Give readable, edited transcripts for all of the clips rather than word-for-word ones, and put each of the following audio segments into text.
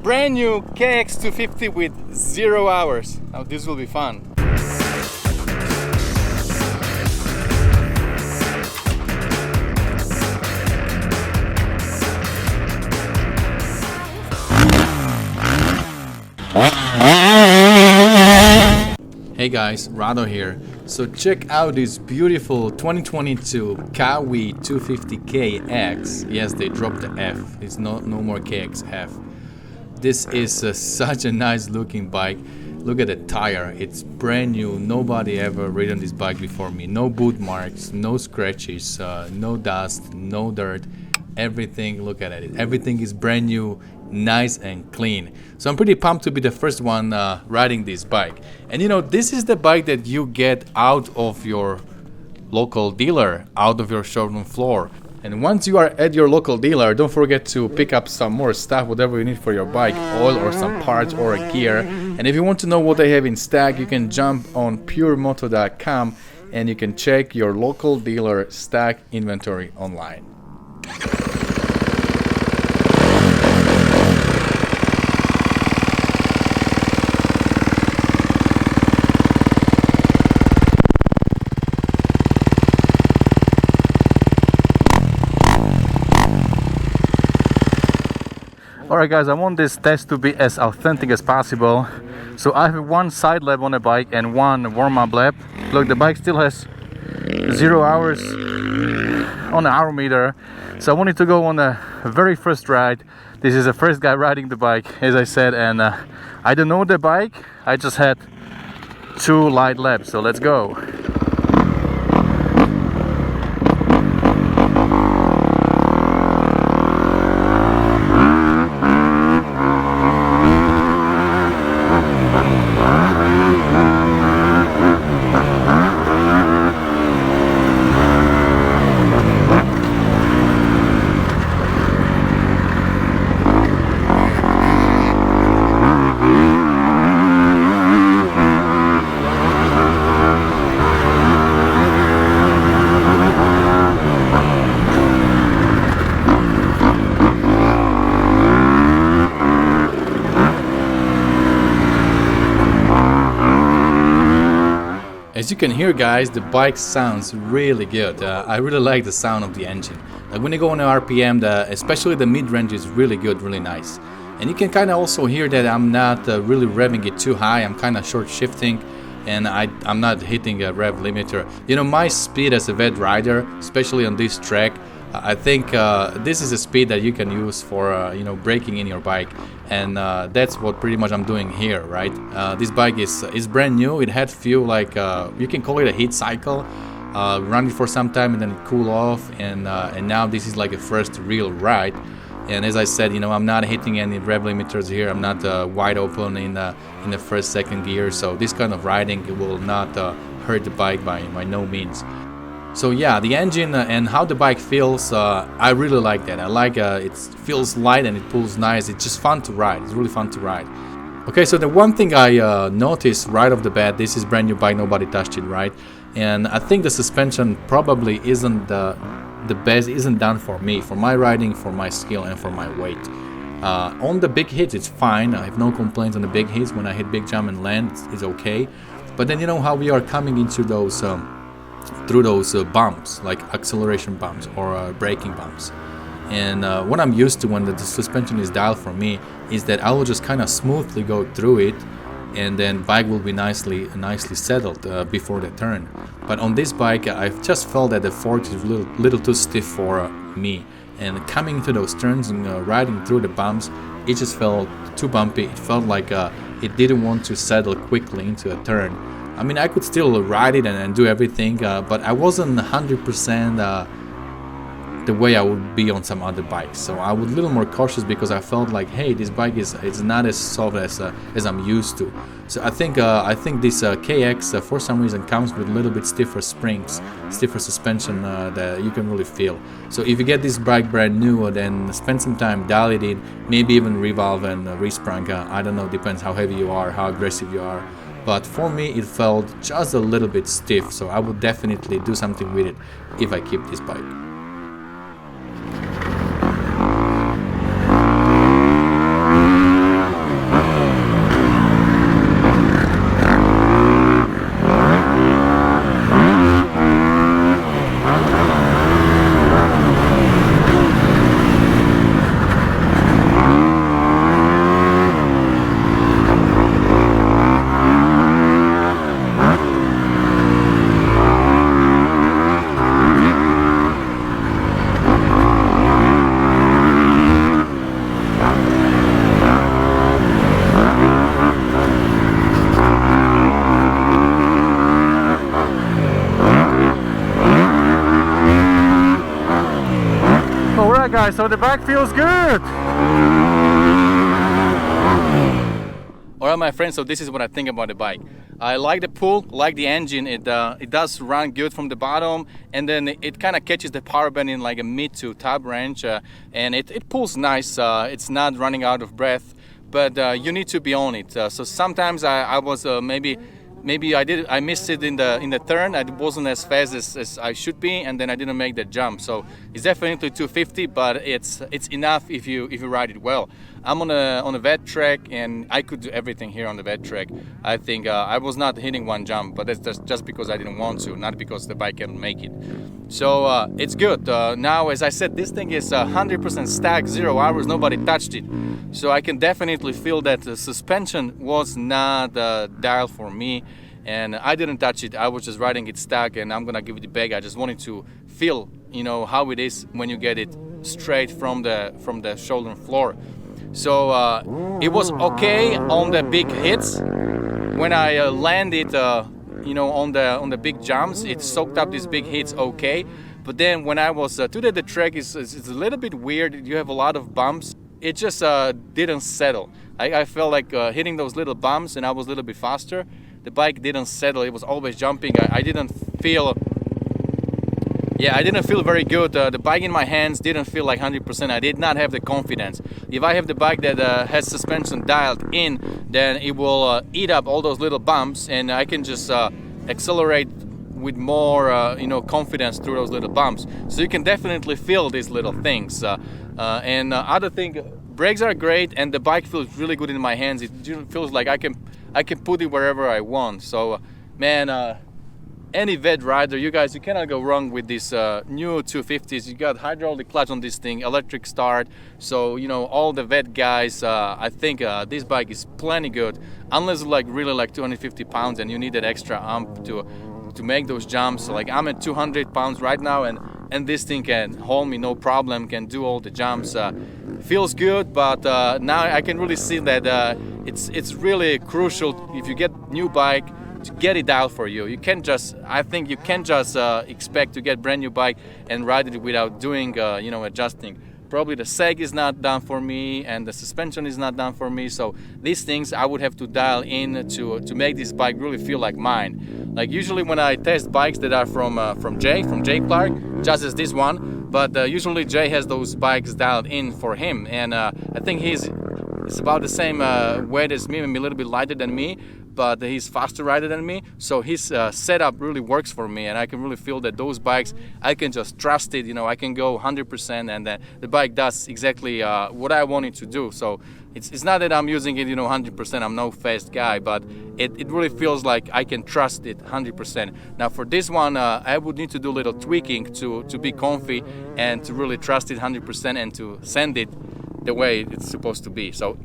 brand new KX250 with 0 hours. Now this will be fun. Hey guys, Rado here. So check out this beautiful 2022 KW250 KX. Yes, they dropped the F. It's no more KXF. This is such a nice looking bike. Look at the tire. It's brand new. Nobody ever ridden this bike before me. No boot marks, no scratches, no dust, no dirt. Everything, look at it. Everything is brand new, nice and clean. So I'm pretty pumped to be the first one riding this bike. And you know, this is the bike that you get out of your local dealer, out of your showroom floor. And once you are at your local dealer, don't forget to pick up some more stuff, whatever you need for your bike, oil or some parts or a gear. And if you want to know what they have in stock, you can jump on PureMoto.com and you can check your local dealer stock inventory online. Alright guys, I want this test to be as authentic as possible. So I have one side lap on the bike and one warm-up lap. Look, the bike still has 0 hours on the hour meter. So I wanted to go on the very first ride. This is the first guy riding the bike, as I said, and I don't know the bike. I just had 2 light laps, so let's go. As you can hear guys, the bike sounds really good. I really like the sound of the engine. Like when you go on the RPM, especially the mid-range is really good, really nice. And you can kind of also hear that I'm not really revving it too high. I'm kind of short shifting and I'm not hitting a rev limiter. You know, my speed as a vet rider, especially on this track, I think this is a speed that you can use for you know, braking in your bike, and that's what pretty much I'm doing here, right? This bike is brand new. It had few, like you can call it a heat cycle, run it for some time and then it cool off, and now this is like a first real ride. And as I said, you know, I'm not hitting any rev limiters here. I'm not wide open in the first, second gear, so this kind of riding will not hurt the bike by no means. So yeah, the engine and how the bike feels, I really like that. I like it feels light and it pulls nice. It's just fun to ride. It's really fun to ride. Okay, so the one thing I noticed right off the bat, this is brand new bike, nobody touched it, right? And I think the suspension probably isn't the best, isn't done for me, for my riding, for my skill and for my weight. On the big hits it's fine. I have no complaints on the big hits. When I hit big jump and land, it's okay. But then you know how we are coming into those through those bumps, like acceleration bumps or braking bumps. And what I'm used to when the suspension is dialed for me is that I will just kind of smoothly go through it, and then bike will be nicely settled before the turn. But on this bike, I've just felt that the fork is a little too stiff for me. And coming into those turns and riding through the bumps, it just felt too bumpy. It felt like it didn't want to settle quickly into a turn. I mean, I could still ride it and do everything, but I wasn't 100% the way I would be on some other bikes. So I was a little more cautious because I felt like, hey, this bike it's not as soft as I'm used to. So I think this KX for some reason comes with a little bit stiffer springs, stiffer suspension that you can really feel. So if you get this bike brand new, then spend some time, dial it in, maybe even revolve and resprung. I don't know, depends how heavy you are, how aggressive you are. But for me, it felt just a little bit stiff. So I would definitely do something with it if I keep this bike. guys, so the bike feels good. Alright my friends, so this is what I think about the bike. I like the pull, like the engine, it does run good from the bottom, and then it kind of catches the power band in like a mid to top range, and it pulls nice, it's not running out of breath, but you need to be on it. So sometimes I was maybe I missed it in the turn. I wasn't as fast as I should be, and then I didn't make that jump. So it's definitely 250, but it's enough if you ride it well. I'm on a wet track, and I could do everything here on the wet track. I think I was not hitting one jump, but that's just because I didn't want to, not because the bike can't make it. So it's good. Now, as I said, this thing is 100% stacked, 0 hours, nobody touched it. So I can definitely feel that the suspension was not dialed for me, and I didn't touch it. I was just riding it stack, and I'm gonna give it back. I just wanted to feel, how it is when you get it straight from the showroom floor. So it was okay on the big hits. When I landed, on the big jumps, it soaked up these big hits okay. But then when I was today, the track is a little bit weird. You have a lot of bumps. It just didn't settle. I felt like hitting those little bumps, and I was a little bit faster. The bike didn't settle. It was always jumping. I didn't feel. Yeah, I didn't feel very good. The bike in my hands didn't feel like 100%. I did not have the confidence. If I have the bike that has suspension dialed in, then it will eat up all those little bumps, and I can just accelerate with more, confidence through those little bumps. So you can definitely feel these little things. And other thing, brakes are great, and the bike feels really good in my hands. It feels like I can put it wherever I want. So, man. Any wet rider, you cannot go wrong with these new 250s. You got hydraulic clutch on this thing, electric start. So all the wet guys, I think this bike is plenty good, unless really like 250 pounds and you need that extra amp to make those jumps. Like I'm at 200 pounds right now, and this thing can hold me no problem, can do all the jumps. Feels good, but now I can really see that it's really crucial if you get new bike to get it out for you. I think you can't just expect to get brand new bike and ride it without doing, adjusting. Probably the sag is not done for me, and the suspension is not done for me. So these things I would have to dial in to make this bike really feel like mine. Like usually when I test bikes that are from Jay Clark, just as this one, but usually Jay has those bikes dialed in for him, and I think it's about the same weight as me, maybe a little bit lighter than me, but he's faster rider than me, so his setup really works for me, and I can really feel that those bikes, I can just trust it. I can go 100%, and the bike does exactly what I want it to do. So it's not that I'm using it 100%. I'm no fast guy, but it really feels like I can trust it 100%. Now for this one, I would need to do a little tweaking to be comfy and to really trust it 100% and to send it the way it's supposed to be. So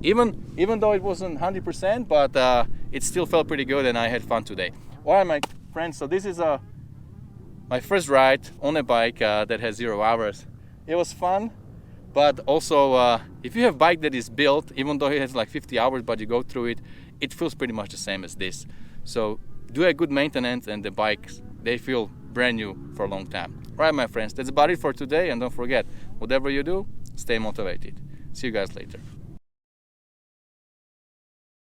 even though it wasn't 100%, but it still felt pretty good, and I had fun today. All right, my friends, so this is my first ride on a bike that has 0 hours. It was fun, but also if you have a bike that is built, even though it has like 50 hours, but you go through it, it feels pretty much the same as this. So do a good maintenance, and the bikes, they feel brand new for a long time. All right, my friends, that's about it for today, and don't forget, whatever you do, stay motivated. See you guys later.